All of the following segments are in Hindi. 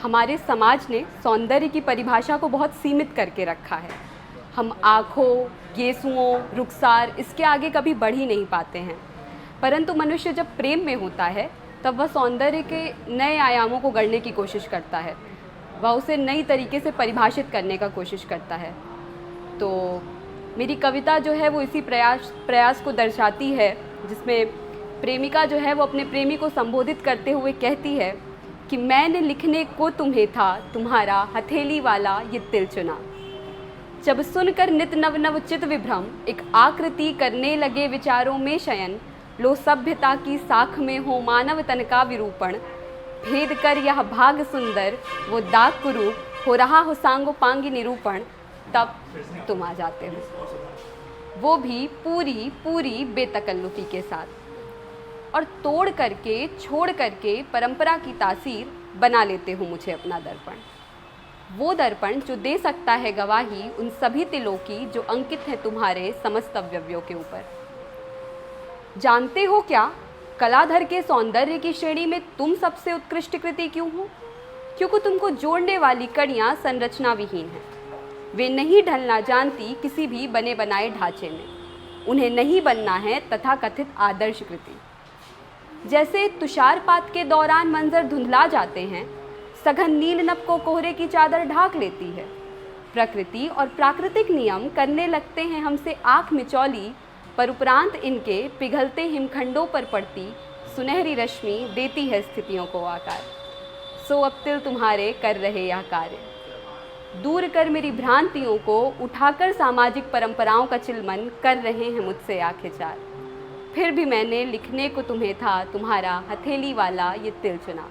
हमारे समाज ने सौंदर्य की परिभाषा को बहुत सीमित करके रखा है। हम आँखों, गेसुओं, रुखसार इसके आगे कभी बढ़ ही नहीं पाते हैं। परंतु मनुष्य जब प्रेम में होता है तब वह सौंदर्य के नए आयामों को गढ़ने की कोशिश करता है, वह उसे नई तरीके से परिभाषित करने का कोशिश करता है। तो मेरी कविता जो है वो इसी प्रयास को दर्शाती है, जिसमें प्रेमिका जो है वो अपने प्रेमी को संबोधित करते हुए कहती है कि मैंने लिखने को तुम्हें था तुम्हारा हथेली वाला ये तिल चुना। जब सुनकर नित नव नव चित विभ्रम एक आकृति करने लगे विचारों में शयन, लो सभ्यता की साख में हो मानव तन का विरूपण, भेद कर यह भाग सुंदर वो दाग कुरूप हो रहा हो सांगो पांगी निरूपण, तब तुम आ जाते हो, वो भी पूरी पूरी बेतकल्लुफी के साथ, और तोड़ करके छोड़ करके परंपरा की तासीर बना लेते हो मुझे अपना दर्पण। वो दर्पण जो दे सकता है गवाही उन सभी तिलों की जो अंकित हैं तुम्हारे समस्त अवयवों के ऊपर। जानते हो क्या, कलाधर के सौंदर्य की श्रेणी में तुम सबसे उत्कृष्ट कृति क्यों हो? क्योंकि तुमको जोड़ने वाली कड़ियाँ संरचना विहीन हैं। वे नहीं ढलना जानती किसी भी बने बनाए ढांचे में। उन्हें नहीं बनना है तथाकथित आदर्श कृति। जैसे तुषारपात के दौरान मंजर धुंधला जाते हैं, सघन नील नभ को कोहरे की चादर ढाक लेती है। प्रकृति और प्राकृतिक नियम करने लगते हैं हमसे आँख मिचौली, पर उपरांत इनके पिघलते हिमखंडों पर पड़ती सुनहरी रश्मि देती है स्थितियों को आकार। सो अब तिल तुम्हारे कर रहे यह कार्य, दूर कर मेरी भ्रांतियों को, उठाकर सामाजिक परंपराओं का चिलमन कर रहे हैं मुझसे आंखें चार। फिर भी मैंने लिखने को तुम्हें था तुम्हारा हथेली वाला ये तिल चुना।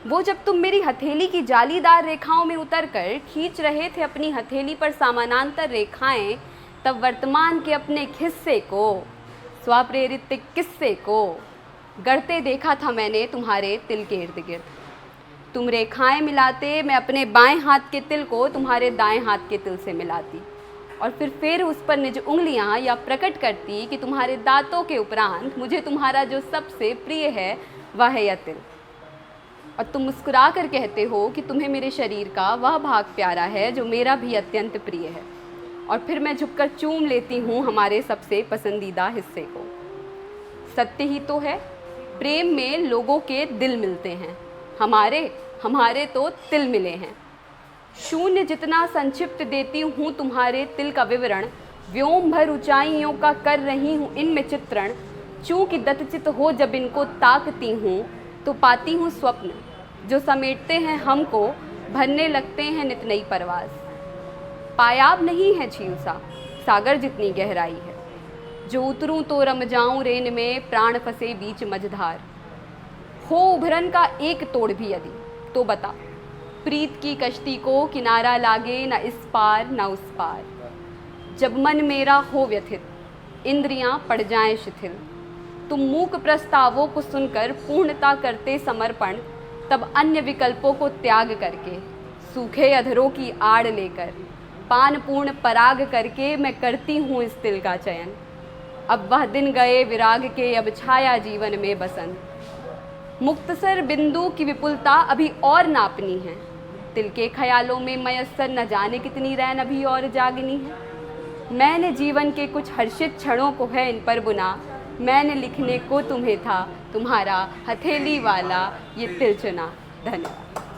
वो जब तुम मेरी हथेली की जालीदार रेखाओं में उतरकर खींच रहे थे अपनी हथेली पर समानांतर रेखाएं, तब वर्तमान के अपने हिस्से को, स्वप्रेरित किस्से को गढ़ते देखा था मैंने तुम्हारे तिल के इर्द गिर्द। तुम रेखाएं मिलाते, मैं अपने बाएं हाथ के तिल को तुम्हारे दाएं हाथ के तिल से मिलाती, और फिर उस पर निज उंगलियां या प्रकट करती कि तुम्हारे दांतों के उपरांत मुझे तुम्हारा जो सबसे प्रिय है वह है यह तिल। और तुम मुस्कुरा कर कहते हो कि तुम्हें मेरे शरीर का वह भाग प्यारा है जो मेरा भी अत्यंत प्रिय है, और फिर मैं झुककर चूम लेती हूँ हमारे सबसे पसंदीदा हिस्से को। सत्य ही तो है, प्रेम में लोगों के दिल मिलते हैं, हमारे तो तिल मिले हैं। शून्य जितना संक्षिप्त देती हूँ तुम्हारे तिल का विवरण, व्योम भर ऊंचाइयों का कर रही हूँ इनमें चित्रण। चूँकि दत्तचित हो जब इनको ताकती हूँ, तो पाती हूँ स्वप्न जो समेटते हैं हमको, भरने लगते हैं नित नई परवाज़। पायाब नहीं है झील सा, सागर जितनी गहराई है, जो उतरूं तो रम जाऊं रेन में, प्राण फंसे बीच मझधार। हो उभरन का एक तोड़ भी यदि, तो बता प्रीत की कश्ती को किनारा लागे न इस पार न उस पार। जब मन मेरा हो व्यथित, इंद्रियां पड़ जाएं शिथिल, तुम मूक प्रस्तावों को सुनकर पूर्णता करते समर्पण, तब अन्य विकल्पों को त्याग करके, सूखे अधरों की आड़ लेकर, पान पूर्ण पराग करके मैं करती हूँ इस तिल का चयन। अब वह दिन गए विराग के, अब छाया जीवन में बसंत। मुक्तसर बिंदु की विपुलता अभी और नापनी है, तिल के ख्यालों में मयस्सर न जाने कितनी रैन अभी और जागनी है। मैंने जीवन के कुछ हर्षित क्षणों को है इन पर बुना, मैंने लिखने को तुम्हें था तुम्हारा हथेली वाला ये तिल चुना। धन्यवाद।